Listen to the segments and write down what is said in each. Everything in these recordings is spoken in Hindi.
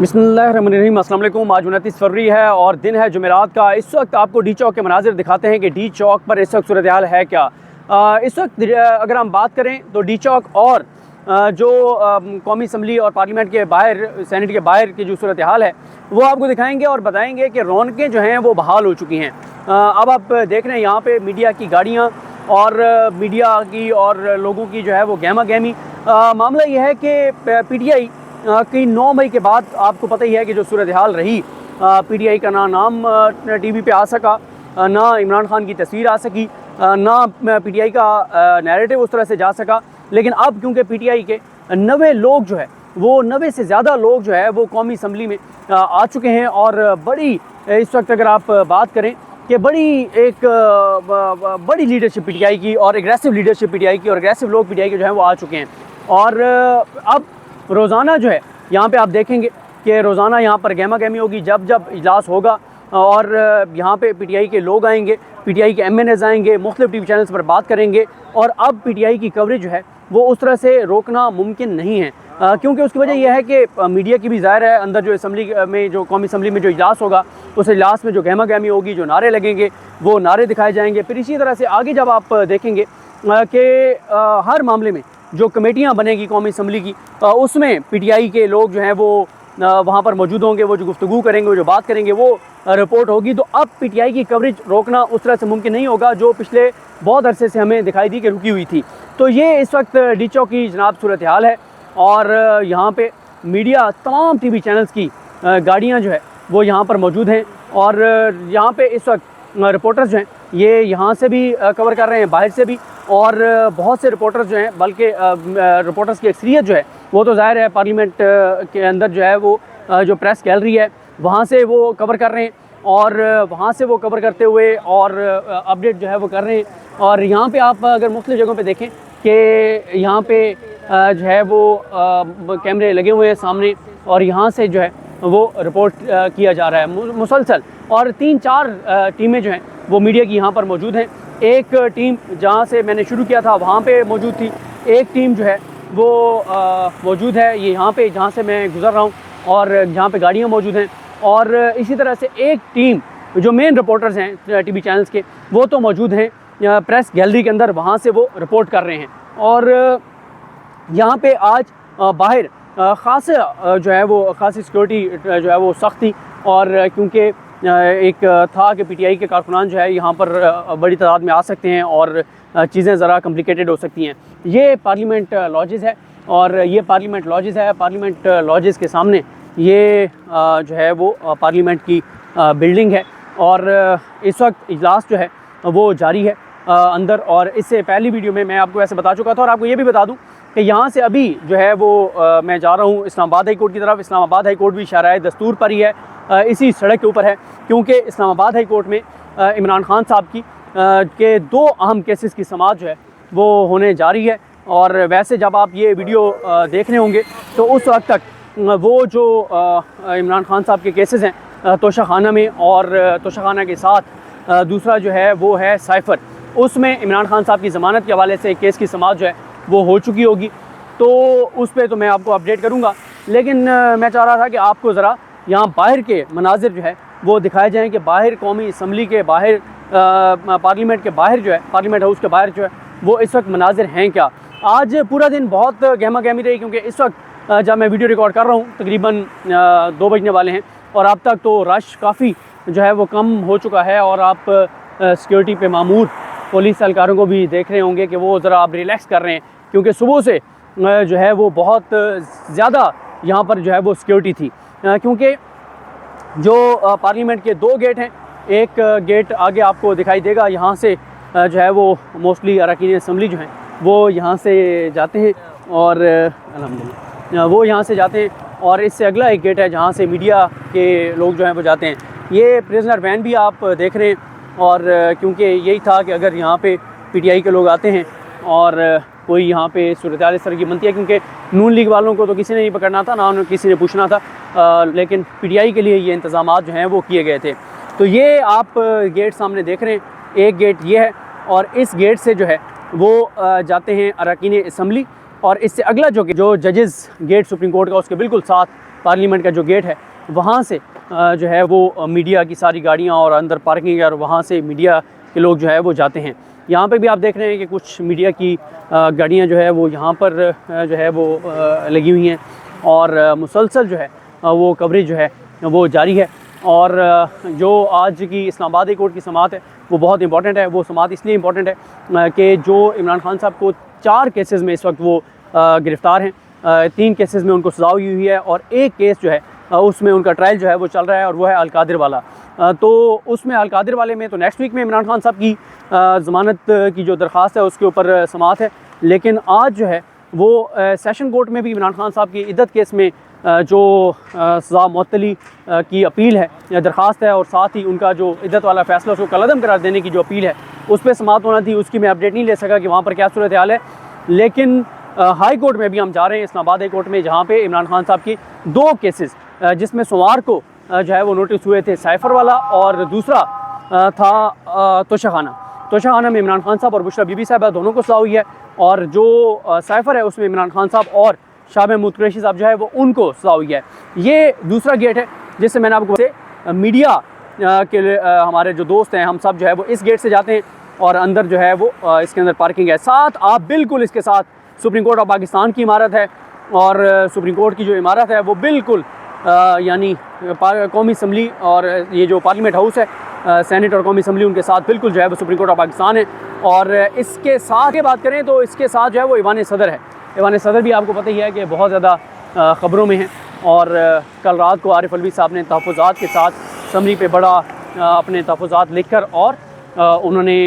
बिस्मिल्लाहिर्रहमानिर्रहीम। अस्सलाम वालेकुम। आज 29 फरवरी है और दिन है जुमेरात का। इस वक्त आपको डी चौक के मनाजिर दिखाते हैं कि डी चौक पर इस वक्त सूरत हाल है क्या। इस वक्त अगर हम बात करें तो डी चौक और जो कौमी असम्बली और पार्लियामेंट के बाहर, सेनेट के बाहर की जो सूरत हाल है वो आपको दिखाएंगे और बताएंगे कि रौनकें जो हैं वो बहाल हो चुकी हैं। अब आप देख रहे हैं यहाँ पे मीडिया की गाड़ियाँ और मीडिया की और लोगों की जो है वो गहमा गहमी। मामला ये है कि PTI की 9 मई के बाद आपको पता ही है कि जो सूरत हाल रही, PTI का ना नाम TV पे आ सका, ना इमरान खान की तस्वीर आ सकी, ना PTI का नैरेटिव उस तरह से जा सका। लेकिन अब क्योंकि PTI के 90 लोग जो है वो 90 से ज़्यादा लोग जो है वो कौमी असम्बली में आ चुके हैं और बड़ी इस वक्त अगर आप बात करें कि बड़ी लीडरशिप PTI की और एग्रेसिव लीडरशिप PTI की और एग्रेसिव लोग PTI के जो हैं वो आ चुके हैं। और अब रोज़ाना जो है यहाँ पे आप देखेंगे कि रोज़ाना यहाँ पर गहमा गहमी होगी जब जब इजलास होगा और यहाँ पे PTI के लोग आएंगे, PTI के MNAs आएंगे, मुख्तलिफ TV चैनल्स पर बात करेंगे। और अब PTI की कवरेज जो है वो उस तरह से रोकना मुमकिन नहीं है, क्योंकि उसकी वजह यह है कि मीडिया की भी ज़ाहिर है अंदर जो असम्बली में, जो कौमी असम्बली में जो इजलास होगा उस इजलास में जो गहमा गहमी होगी, जो नारे लगेंगे वो नारे दिखाए जाएंगे। फिर इसी तरह से आगे जब आप देखेंगे कि हर मामले में जो कमेटियाँ बनेगी कौमी असम्बली की, उसमें PTI के लोग जो हैं वो वहाँ पर मौजूद होंगे, वो जो गुफ्तगू करेंगे, वो जो बात करेंगे, वो रिपोर्ट होगी। तो अब PTI की कवरेज रोकना उस तरह से मुमकिन नहीं होगा जो पिछले बहुत अरसे से हमें दिखाई दी कि रुकी हुई थी। तो ये इस वक्त डी चौक की जनाब सूरत हाल है और यहाँ पे मीडिया, तमाम TV चैनल्स की गाड़ियाँ जो है वो यहाँ पर मौजूद हैं और यहाँ पे इस वक्त रिपोर्टर्स जो हैं ये यहाँ से भी कवर कर रहे हैं, बाहर से भी। और बहुत से रिपोर्टर्स जो हैं, बल्कि रिपोर्टर्स की अक्सरियत जो है वो तो ज़ाहिर है पार्लियामेंट के अंदर जो है वो जो प्रेस गैलरी है वहाँ से वो कवर कर रहे हैं और वहाँ से वो कवर करते हुए और अपडेट जो है वो कर रहे हैं। और यहाँ पे आप अगर मुख्तलिफ जगहों पे देखें कि यहाँ पे जो है वो कैमरे लगे हुए हैं सामने और यहाँ से जो है वो रिपोर्ट किया जा रहा है मुसलसल। और 3-4 टीमें जो हैं वो मीडिया की यहाँ पर मौजूद हैं। एक टीम जहाँ से मैंने शुरू किया था वहाँ पे मौजूद थी, एक टीम जो है वो मौजूद है ये यहाँ पे जहाँ से मैं गुज़र रहा हूँ और जहाँ पे गाड़ियाँ मौजूद हैं। और इसी तरह से एक टीम जो मेन रिपोर्टर्स हैं TV चैनल्स के वो तो मौजूद हैं प्रेस गैलरी के अंदर, वहाँ से वो रिपोर्ट कर रहे हैं। और यहाँ पे आज बाहर ख़ास जो है वो ख़ासी सिक्योरिटी जो है वो सख्त थी। और क्योंकि एक था कि PTI के कारकुनान जो है यहाँ पर बड़ी तादाद में आ सकते हैं और चीज़ें ज़रा कॉम्प्लिकेटेड हो सकती हैं। ये पार्लियामेंट लॉजेस है और ये पार्लियामेंट लॉजेस है, पार्लियामेंट लॉजेस के सामने ये जो है वो पार्लियामेंट की बिल्डिंग है और इस वक्त इजलास जो है वो जारी है अंदर। और इससे पहली वीडियो में मैं आपको ऐसे बता चुका था और आपको ये भी बता दूं कि यहाँ से अभी जो है वो मैं जा रहा हूँ इस्लामाबाद हाई कोर्ट की तरफ। इस्लामाबाद हाई कोर्ट भी शाहराह दस्तूर पर ही है, इसी सड़क के ऊपर है, क्योंकि इस्लामाबाद हाई कोर्ट में इमरान खान साहब की के 2 अहम केसेस की समाअत जो है वो होने जा रही है। और वैसे जब आप ये वीडियो देख रहे होंगे तो उस वक्त तक वो जो इमरान खान साहब के केसेस हैं तोशाखाना में, और तोशाखाना के साथ दूसरा जो है वो है साइफ़र, उसमें इमरान खान साहब की ज़मानत के हवाले से केस की समाअत जो है वो हो चुकी होगी। तो उस पर तो मैं आपको अपडेट करूँगा, लेकिन मैं चाह रहा था कि आपको ज़रा यहाँ बाहर के मनाजिर जो है वो दिखाए जाएँ कि बाहर कौमी असम्बली के बाहर, पार्लियामेंट के बाहर जो है, पार्लियामेंट हाउस के बाहर जो है वो इस वक्त मनाजिर हैं क्या। आज पूरा दिन बहुत गहमा गहमी रही, क्योंकि इस वक्त जब मैं वीडियो रिकॉर्ड कर रहा हूँ तकरीबन 2 बजने वाले हैं और अब तक तो रश काफ़ी जो है वो कम हो चुका है। और आप सिक्योरिटी पे मामूर पुलिस एहलकारों को भी देख रहे होंगे कि वो ज़रा आप रिलैक्स कर रहे हैं, क्योंकि सुबह से जो है वो बहुत ज़्यादा यहाँ पर जो है वो सिक्योरिटी थी। क्योंकि जो पार्लियामेंट के 2 गेट हैं, एक गेट आगे आपको दिखाई देगा, यहाँ से जो है वो मोस्टली अरकान असम्बली जो हैं वो यहाँ से जाते हैं और अल्हम्दुलिल्लाह वो यहाँ से जाते हैं। और इससे अगला एक गेट है जहाँ से मीडिया के लोग जो हैं वो जाते हैं। ये प्रिजनर वैन भी आप देख रहे हैं और क्योंकि यही था कि अगर यहाँ पे PTI के लोग आते हैं और कोई यहाँ पे सूरत हाल इस तरह की बनती है, क्योंकि नून लीग वालों को तो किसी ने नहीं पकड़ना था, ना उन्हें किसी ने पूछना था, लेकिन PTI के लिए ये इंतज़ामात जो हैं वो किए गए थे। तो ये आप गेट सामने देख रहे हैं, एक गेट ये है और इस गेट से जो है वो जाते हैं अरकान असम्बली। और इससे अगला जो जजेस गेट सुप्रीम कोर्ट का, उसके बिल्कुल साथ पार्लियामेंट का जो गेट है वहाँ से जो है वो मीडिया की सारी गाड़ियाँ और अंदर पार्किंग है और वहाँ से मीडिया के लोग जो है वो जाते हैं। यहाँ पे भी आप देख रहे हैं कि कुछ मीडिया की गाड़ियाँ जो है वो यहाँ पर जो है वो लगी हुई हैं और मुसलसल जो है वो कवरेज जो है वो जारी है। और जो आज की इस्लामाबाद हाई कोर्ट की समाअत है वो बहुत इंपॉर्टेंट है। वो समाअत इसलिए इंपॉर्टेंट है कि जो इमरान खान साहब को 4 केसेस में इस वक्त वो गिरफ़्तार हैं, 3 केसेस में उनको सज़ा हुई है और एक केस जो है उसमें उनका ट्रायल जो है वो चल रहा है और वो है अलकादिर वाला। तो उसमें अलकादिर वाले में तो नेक्स्ट वीक में इमरान खान साहब की ज़मानत की जो दरख्वास्त है उसके ऊपर समाअत है। लेकिन आज जो है वो सेशन कोर्ट में भी इमरान खान साहब की इद्दत केस में जो सज़ा मुअत्तली की अपील है या दरख्वास्त है और साथ ही उनका जो इद्दत वाला फ़ैसला उसको कलअदम करार देने की जो अपील है उस पर समाअत होना थी। उसकी मैं अपडेट नहीं ले सका कि वहाँ पर क्या सूरत हाल है। लेकिन हाई कोर्ट में भी हम जा रहे हैं, इस्लामाबाद हाई कोर्ट में, जहाँ पे इमरान खान साहब की 2 केसेस जिसमें सोमवार को जो है वो नोटिस हुए थे, साइफ़र वाला और दूसरा था तोशाखाना में इमरान खान साहब और बुशरा बीबी साहब दोनों को सज़ा हुई है। और जो साइफ़र है उसमें इमरान खान साहब और शाह महमूद कुरैशी साहब जो है वो उनको सज़ा हुई है। ये दूसरा गेट है जिससे मैंने आपको मीडिया के हमारे जो दोस्त हैं हम सब जो है वो इस गेट से जाते हैं और अंदर जो है वो इसके अंदर पार्किंग है। साथ आप बिल्कुल इसके साथ सुप्रीम कोर्ट ऑफ पाकिस्तान की इमारत है और सुप्रीम कोर्ट की जो इमारत है वो बिल्कुल यानी कौमी असम्बली और ये जो पार्लियामेंट हाउस है सेनेट और कौमी असम्बली उनके साथ बिल्कुल जो है वो सुप्रीम कोर्ट ऑफ पाकिस्तान है। और इसके साथ की बात करें तो इसके साथ जो है वो ईवान सदर है। ईवान सदर भी आपको पता ही है कि बहुत ज़्यादा ख़बरों में है और कल रात को आरिफ अलवी साहब ने तहफ़्फ़ुज़ात के साथ असम्बली पे बड़ा अपने तहफ़्फ़ुज़ात लिख कर और उन्होंने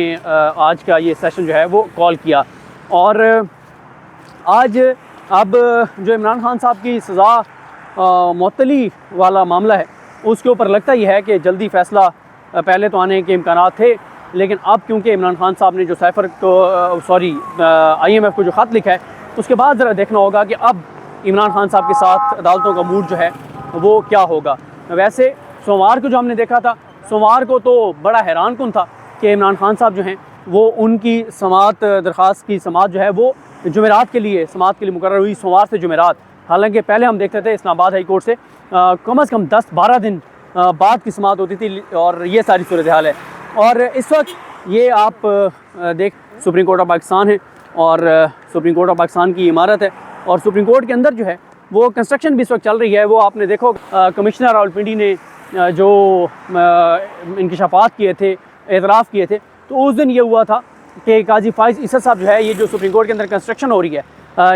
आज का ये सेशन जो है वो कॉल किया। और आज अब जो इमरान खान साहब की सज़ा मुअत्तली वाला मामला है उसके ऊपर लगता ही है कि जल्दी फ़ैसला पहले तो आने के इम्कानात थे, लेकिन अब क्योंकि इमरान खान साहब ने जो साइफ़र को IMF को जो ख़त लिखा है उसके बाद ज़रा देखना होगा कि अब इमरान खान साहब के साथ अदालतों का मूड जो है वो क्या होगा। वैसे सोमवार को जो हमने देखा था, सोमवार को तो बड़ा हैरान कुन था कि इमरान खान साहब जो हैं वो उनकी समाअत दरख्वास्त की समाअत जो है वो जुमेरात के लिए समाअत के लिए मुकर्रर हुई, सोमवार से जुमेरात। हालांकि पहले हम देखते थे इस्लामाबाद हाई कोर्ट से कम से कम 10-12 दिन बाद की समाअत होती थी और ये सारी सूरत हाल है। और इस वक्त ये आप देख सुप्रीम कोर्ट ऑफ पाकिस्तान है और सुप्रीम कोर्ट ऑफ पाकिस्तान की इमारत है और सुप्रीम कोर्ट के अंदर जो है वो कंस्ट्रक्शन भी इस वक्त चल रही है। वो आपने देखो कमिश्नर रावलपिंडी ने जो इंकशाफात किए थे, एतराफ़ किए थे, तो उस दिन ये हुआ था कि काजी फ़ाइज़ इसा साहब जो है ये जो सुप्रीम कोर्ट के अंदर कंस्ट्रक्शन हो रही है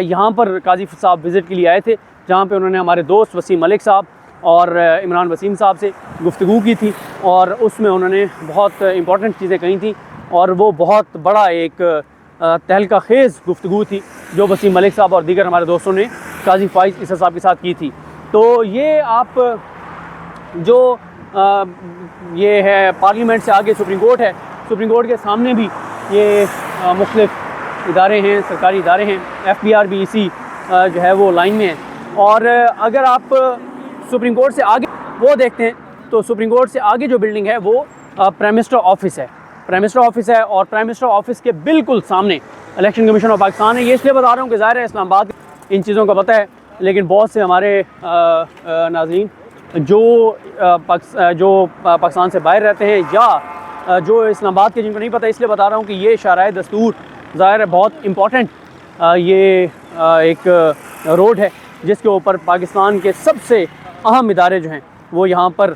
यहाँ पर काजी साहब विज़िट के लिए आए थे, जहाँ पे उन्होंने हमारे दोस्त वसीम मलिक साहब और इमरान वसीम साहब से गुफ्तगू की थी और उसमें उन्होंने बहुत इंपॉर्टेंट चीज़ें कही थी और वो बहुत बड़ा एक तहलका खेज़ गुफ्तगू थी जो वसीम मलिक साहब और दीगर हमारे दोस्तों ने काजी फ़ाइज़ इसा साहब के साथ की थी। तो ये आप जो ये है पार्लियामेंट से आगे सुप्रीम कोर्ट है, सुप्रीम कोर्ट के सामने भी ये मुख्तलिफ़ इदारे हैं, सरकारी इदारे हैं, FBR भी इसी जो है वो लाइन में है। और अगर आप सुप्रीम कोर्ट से आगे वो देखते हैं तो सुप्रीम कोर्ट से आगे जो बिल्डिंग है वो प्राइम मिनिस्टर ऑफिस है, प्राइम मिनिस्टर ऑफिस है और प्राइम मिनिस्टर ऑफिस के बिल्कुल सामने इलेक्शन कमीशन ऑफ पाकिस्तान है। ये इसलिए बता रहा हूँ कि ज़ाहिर है इस्लामाबाद इन चीज़ों का पता है, लेकिन बहुत से हमारे नाज़रीन जो पाकिस्तान से बाहर रहते हैं या जो इस्लामाबाद के जिनको नहीं पता, इसलिए बता रहा हूँ कि ये शाराए दस्तूर ज़ाहिर है बहुत इम्पॉर्टेंट ये एक रोड है जिसके ऊपर पाकिस्तान के सबसे अहम इदारे जो हैं वो यहाँ पर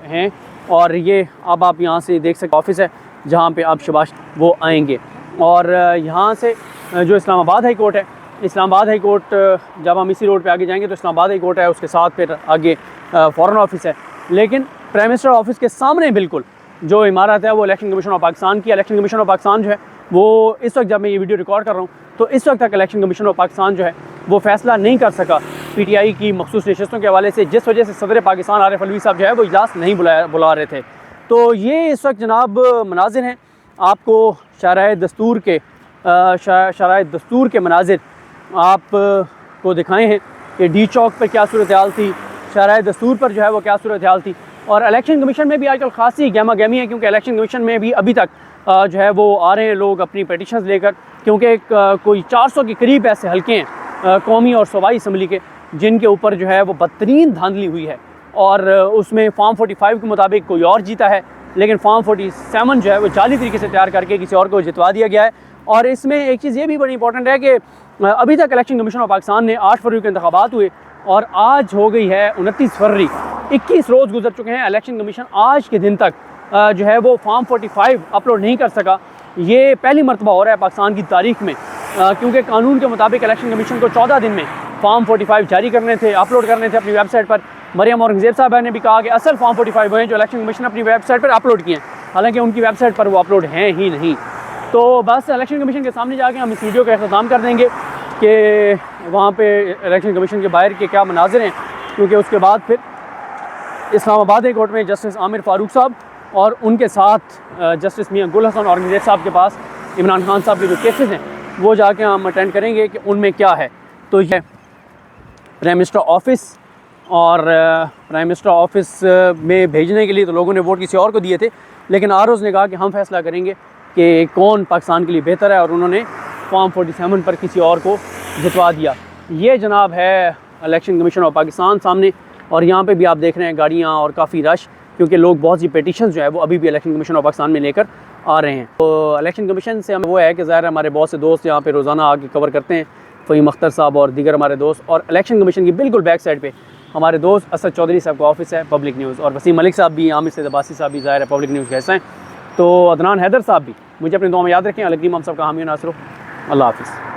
हैं। और ये अब आप यहाँ से देख सकते ऑफिस है जहाँ पे आप शबाश वो आएंगे। और यहाँ से जो इस्लामाबाद हाई कोर्ट है, इस्लामाबाद हाई कोर्ट जब हम इसी रोड पे आगे जाएंगे तो इस्लामाबाद हाई कोर्ट है, उसके साथ फिर आगे फॉरेन ऑफिस है। लेकिन प्राइम मिनिस्टर ऑफिस के सामने बिल्कुल जो इमारत है वो इलेक्शन कमीशन ऑफ पाकिस्तान की। इलेक्शन कमीशन ऑफ पाकिस्तान जो है वो इस वक्त जब मैं ये वीडियो रिकॉर्ड कर रहा हूँ तो इस वक्त तक इलेक्शन कमीशन ऑफ पाकिस्तान जो है वो फ़ैसला नहीं कर सका PTI की मखसूस नशस्तों के हवाले से, जिस वजह से सदर पाकिस्तान आरिफ अलवी साहब जो है वो इजलास नहीं बुला रहे थे। तो ये इस वक्त जनाब मनाजिर हैं, आपको शाराए दस्तूर के मनाजिर आप को दिखाए हैं कि D चौक पर क्या सूरत हाल थी, शाराए दस्तूर पर जो है वो क्या सूरत हाल थी। और इलेक्शन कमीशन में भी आजकल खासी गहमा गहमी है, क्योंकि इलेक्शन कमीशन में भी अभी तक जो है वो आ रहे हैं लोग अपनी पटिशन्स लेकर, क्योंकि कोई 400 के करीब ऐसे हल्के हैं कौमी और सूबाई असम्बली के जिनके ऊपर जो है वो बदतरीन धांधली हुई है। और उसमें फॉर्म 45 के मुताबिक कोई और जीता है, लेकिन फॉर्म 47 जो है वो जाली तरीके से तैयार करके किसी और को जितवा दिया गया है। और इसमें एक चीज़ ये भी बड़ी इंपॉर्टेंट है कि अभी तक इलेक्शन कमीशन ऑफ पाकिस्तान ने 8 फरवरी के इंतखाबात हुए और आज हो गई है 29 फरवरी, 21 रोज़ गुजर चुके हैं। इलेक्शन कमीशन आज के दिन तक जो है वो फॉर्म 45 अपलोड नहीं कर सका। ये पहली मरतबा हो रहा है पाकिस्तान की तारीख में, क्योंकि कानून के मुताबिक इलेक्शन कमीशन को 14 दिन में फॉर्म 45 जारी करने थे, अपलोड करने थे अपनी वेबसाइट पर। मरियम औरंगज़ेब साहब ने भी कहा कि असल फॉर्म 45 हैं जो इलेक्शन कमीशन अपनी वेबसाइट पर अपलोड किए हैं, हालांकि उनकी वेबसाइट पर वो अपलोड हैं ही नहीं। तो बस इलेक्शन कमीशन के सामने जाके हम इस वीडियो का अख्ताम कर देंगे कि वहाँ पे इलेक्शन कमीशन के बाहर के क्या मनाजिर हैं, क्योंकि उसके बाद फिर इस्लामाबाद हाई कोर्ट में जस्टिस आमिर फारूक साहब और उनके साथ जस्टिस मियां गुल हसन औरंगज़ेब साहब के पास इमरान खान साहब के जो केसेस हैं वो जाके हम अटेंड करेंगे कि उनमें क्या है। तो ये प्राइम मिनिस्टर ऑफिस और प्राइम मिनिस्टर ऑफिस में भेजने के लिए तो लोगों ने वोट किसी और को दिए थे, लेकिन आरओज़ ने कहा कि हम फैसला करेंगे कि कौन पाकिस्तान के लिए बेहतर है, और उन्होंने फॉर्म 47 पर किसी और को जितवा दिया। ये जनाब है इलेक्शन कमीशन ऑफ पाकिस्तान सामने, और यहाँ पे भी आप देख रहे हैं गाड़ियाँ और काफ़ी रश, क्योंकि लोग बहुत सी पिटिशन जो है वो अभी भी इलेक्शन कमीशन ऑफ पाकिस्तान में लेकर आ रहे हैं। तो इलेक्शन कमीशन से हम वो है कि ज़ाहिर हमारे बहुत से दोस्त यहाँ पे रोज़ाना आके कवर करते हैं, फ़हीम अख्तर साहब और दीगर हमारे दोस्त। और इलेक्शन कमीशन की बिल्कुल बैक साइड पे हमारे दोस्त असद चौधरी साहब का ऑफिस है, पब्लिक न्यूज़, और वसीम मलिक साहब भी, आमिर सैद अब्बासी साहब भी ज़ाहिर है पब्लिक न्यूज़ के हिस्सा हैं। तो अदनान हैदर साहब भी मुझे अपनी दुआ में याद रखें। अलगीम हम सब का हामी नासरो। अल्लाह हाफ़िज़।